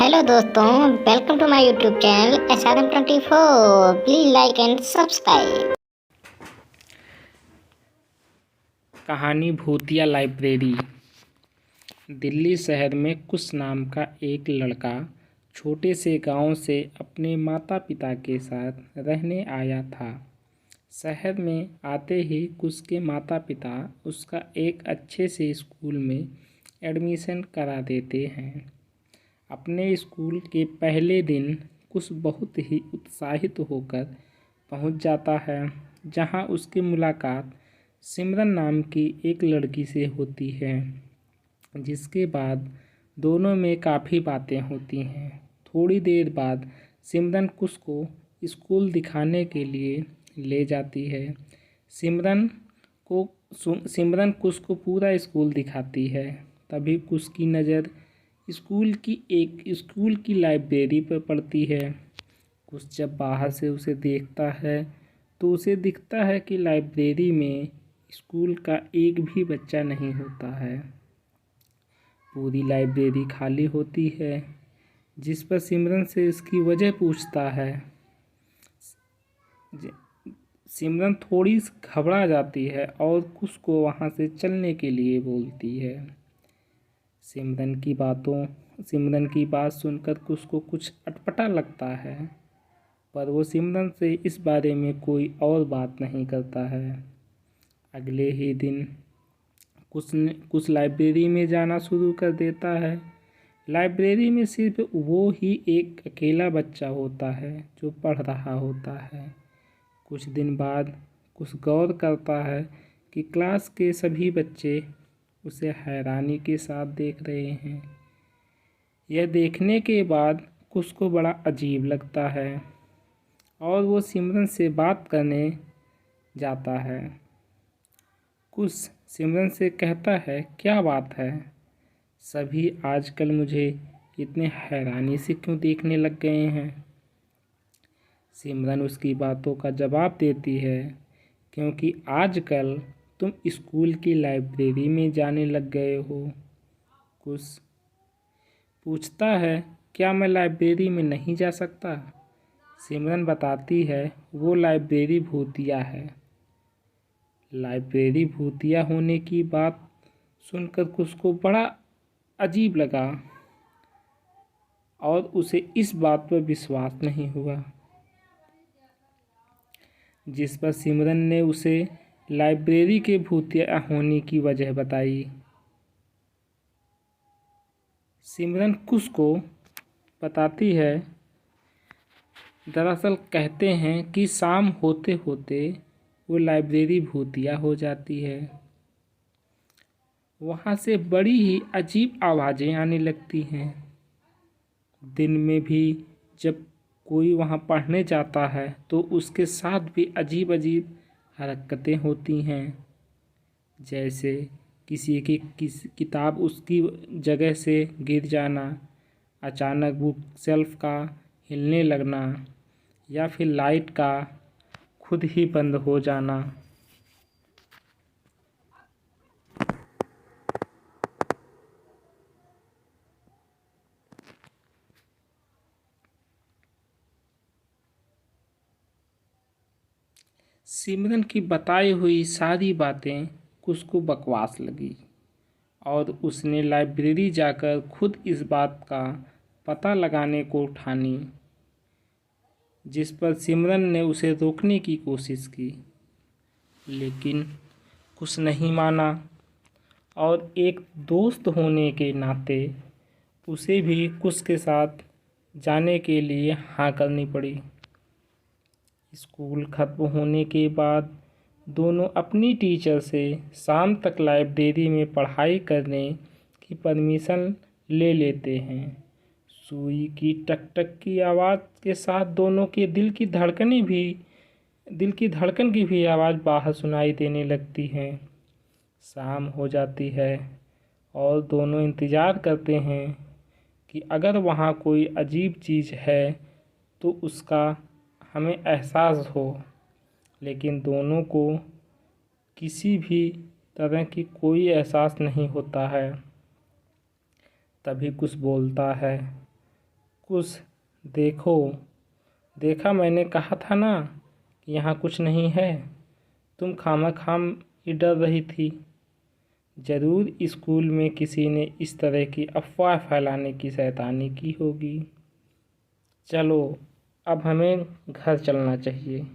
Hello दोस्तों, welcome to my YouTube channel SRM24। Please like and subscribe. कहानी भूतिया library. Delhi शहर में कुश नाम का एक लड़का छोटे से गांव से अपने माता पिता के साथ रहने आया था। शहर में आते ही कुश के माता पिता उसका एक अच्छे से स्कूल में एडमिशन करा देते हैं। अपने स्कूल के पहले दिन कुश बहुत ही उत्साहित होकर पहुंच जाता है, जहां उसकी मुलाकात सिमरन नाम की एक लड़की से होती है, जिसके बाद दोनों में काफ़ी बातें होती हैं। थोड़ी देर बाद सिमरन कुश को स्कूल दिखाने के लिए ले जाती है। सिमरन कुश को पूरा स्कूल दिखाती है। तभी कुश की नज़र स्कूल की लाइब्रेरी पर पड़ती है। कुछ जब बाहर से उसे देखता है तो उसे दिखता है कि लाइब्रेरी में स्कूल का एक भी बच्चा नहीं होता है। पूरी लाइब्रेरी खाली होती है, जिस पर सिमरन से इसकी वजह पूछता है। सिमरन थोड़ी घबरा जाती है और कुछ को वहाँ से चलने के लिए बोलती है। सिमरन की बात सुनकर कुश को कुछ अटपटा लगता है, पर वो सिमरन से इस बारे में कोई और बात नहीं करता है। अगले ही दिन कुश लाइब्रेरी में जाना शुरू कर देता है। लाइब्रेरी में सिर्फ वो ही एक अकेला बच्चा होता है जो पढ़ रहा होता है। कुछ दिन बाद कुश गौर करता है कि क्लास के सभी बच्चे उसे हैरानी के साथ देख रहे हैं। यह देखने के बाद कुश को बड़ा अजीब लगता है और वो सिमरन से बात करने जाता है। कुश सिमरन से कहता है, क्या बात है? सभी आजकल मुझे इतने हैरानी से क्यों देखने लग गए हैं? सिमरन उसकी बातों का जवाब देती है, क्योंकि आजकल तुम स्कूल की लाइब्रेरी में जाने लग गए हो। कुश पूछता है, क्या मैं लाइब्रेरी में नहीं जा सकता? सिमरन बताती है, वो लाइब्रेरी भूतिया है। लाइब्रेरी भूतिया होने की बात सुनकर कुश को बड़ा अजीब लगा और उसे इस बात पर विश्वास नहीं हुआ, जिस पर सिमरन ने उसे लाइब्रेरी के भूतिया होने की वजह बताई। सिमरन कुश को बताती है, दरअसल कहते हैं कि शाम होते होते वो लाइब्रेरी भूतिया हो जाती है। वहाँ से बड़ी ही अजीब आवाज़ें आने लगती हैं। दिन में भी जब कोई वहाँ पढ़ने जाता है तो उसके साथ भी अजीब अजीब हरकतें होती हैं, जैसे किसी किताब उसकी जगह से गिर जाना, अचानक बुक शेल्फ का हिलने लगना, या फिर लाइट का खुद ही बंद हो जाना। सिमरन की बताई हुई सारी बातें कुश को बकवास लगी और उसने लाइब्रेरी जाकर खुद इस बात का पता लगाने को ठानी, जिस पर सिमरन ने उसे रोकने की कोशिश की, लेकिन कुश नहीं माना और एक दोस्त होने के नाते उसे भी कुश के साथ जाने के लिए हाँ करनी पड़ी। स्कूल खत्म होने के बाद दोनों अपनी टीचर से शाम तक लाइब्रेरी में पढ़ाई करने की परमिशन ले लेते हैं। सुई की टक टक की आवाज़ के साथ दोनों के दिल की धड़कन की भी आवाज़ बाहर सुनाई देने लगती है। शाम हो जाती है और दोनों इंतज़ार करते हैं कि अगर वहाँ कोई अजीब चीज़ है तो उसका हमें एहसास हो, लेकिन दोनों को किसी भी तरह की कोई एहसास नहीं होता है। तभी कुछ बोलता है, कुछ देखो, देखा मैंने कहा था ना कि यहाँ कुछ नहीं है। तुम खामखाम ही डर रही थी। ज़रूर स्कूल में किसी ने इस तरह की अफवाह फैलाने की शैतानी की होगी। चलो अब हमें घर चलना चाहिए।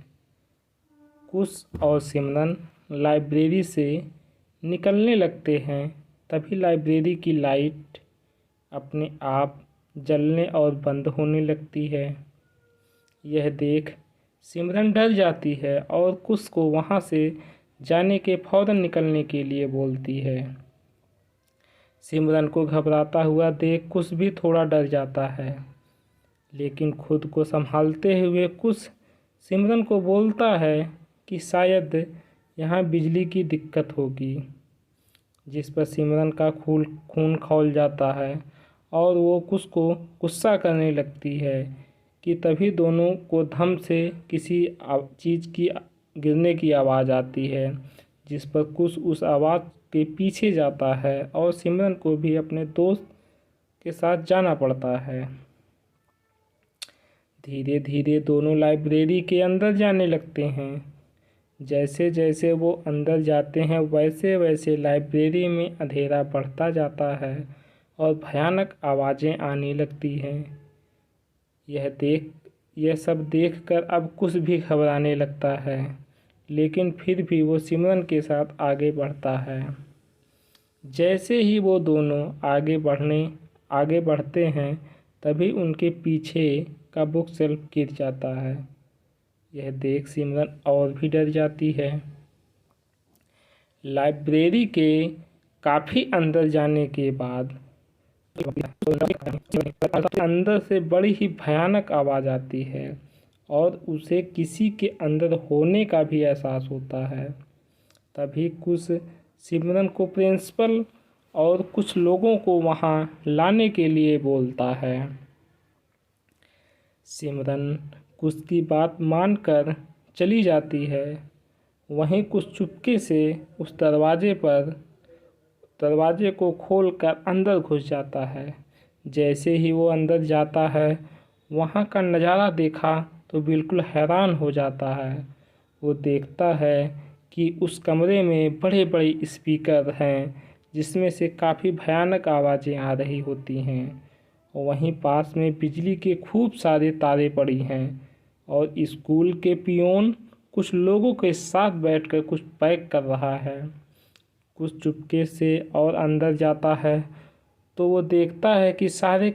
कुश और सिमरन लाइब्रेरी से निकलने लगते हैं। तभी लाइब्रेरी की लाइट अपने आप जलने और बंद होने लगती है। यह देख सिमरन डर जाती है और कुश को वहाँ से जाने के फौरन निकलने के लिए बोलती है। सिमरन को घबराता हुआ देख कुश भी थोड़ा डर जाता है, लेकिन खुद को संभालते हुए कुश सिमरन को बोलता है कि शायद यहाँ बिजली की दिक्कत होगी, जिस पर सिमरन का खून खौल जाता है और वो कुश को गुस्सा करने लगती है कि तभी दोनों को धम से किसी चीज़ की गिरने की आवाज़ आती है, जिस पर कुश उस आवाज़ के पीछे जाता है और सिमरन को भी अपने दोस्त के साथ जाना पड़ता है। धीरे धीरे दोनों लाइब्रेरी के अंदर जाने लगते हैं। जैसे जैसे वो अंदर जाते हैं वैसे वैसे लाइब्रेरी में अंधेरा बढ़ता जाता है और भयानक आवाज़ें आने लगती हैं। यह सब देखकर अब कुछ भी घबराने लगता है, लेकिन फिर भी वो सिमरन के साथ आगे बढ़ता है। जैसे ही वो दोनों आगे बढ़ते हैं तभी उनके पीछे का बुक शेल्फ गिर जाता है। यह देख सिमरन और भी डर जाती है। लाइब्रेरी के काफ़ी अंदर जाने के बाद अंदर से बड़ी ही भयानक आवाज़ आती है और उसे किसी के अंदर होने का भी एहसास होता है। तभी कुछ सिमरन को प्रिंसिपल और कुछ लोगों को वहाँ लाने के लिए बोलता है। सिमरन कुछ की बात मानकर चली जाती है। वहीं कुछ चुपके से उस दरवाजे को खोलकर अंदर घुस जाता है। जैसे ही वो अंदर जाता है वहाँ का नज़ारा देखा तो बिल्कुल हैरान हो जाता है। वो देखता है कि उस कमरे में बड़े बड़े स्पीकर हैं, जिसमें से काफ़ी भयानक आवाज़ें आ रही होती हैं। वहीं पास में बिजली के खूब सारे तारे पड़ी हैं और स्कूल के पियोन कुछ लोगों के साथ बैठकर कुछ पैक कर रहा है। कुछ चुपके से और अंदर जाता है तो वो देखता है कि सारे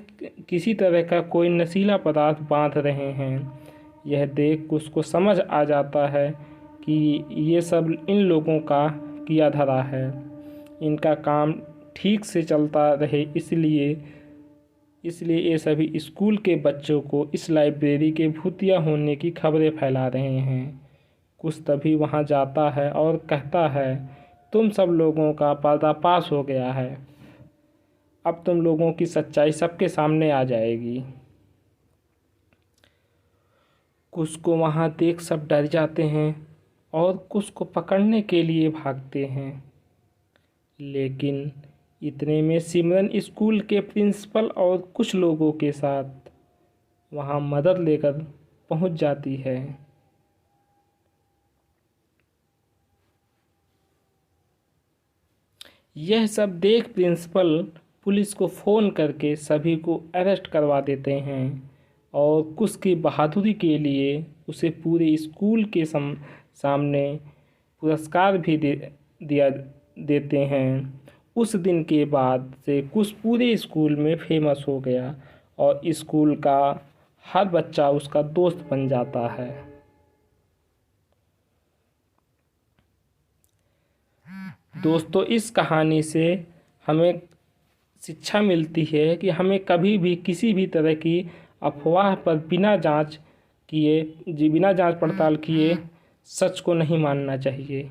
किसी तरह का कोई नशीला पदार्थ बांध रहे हैं। यह देख उसको समझ आ जाता है कि ये सब इन लोगों का किया धरा है। इनका काम ठीक से चलता रहे इसलिए ये सभी स्कूल के बच्चों को इस लाइब्रेरी के भूतिया होने की खबरें फैला रहे हैं। कुछ तभी वहां जाता है और कहता है, तुम सब लोगों का पर्दाफाश हो गया है। अब तुम लोगों की सच्चाई सबके सामने आ जाएगी। कुछ को वहां देख सब डर जाते हैं और कुछ को पकड़ने के लिए भागते हैं, लेकिन इतने में सिमरन स्कूल के प्रिंसिपल और कुछ लोगों के साथ वहां मदद लेकर पहुंच जाती है। यह सब देख प्रिंसिपल पुलिस को फ़ोन करके सभी को अरेस्ट करवा देते हैं और कुछ की बहादुरी के लिए उसे पूरे स्कूल के सामने पुरस्कार भी देते हैं। उस दिन के बाद से कुछ पूरे स्कूल में फेमस हो गया और स्कूल का हर बच्चा उसका दोस्त बन जाता है। दोस्तों, इस कहानी से हमें शिक्षा मिलती है कि हमें कभी भी किसी भी तरह की अफवाह पर बिना जांच पड़ताल किए सच को नहीं मानना चाहिए।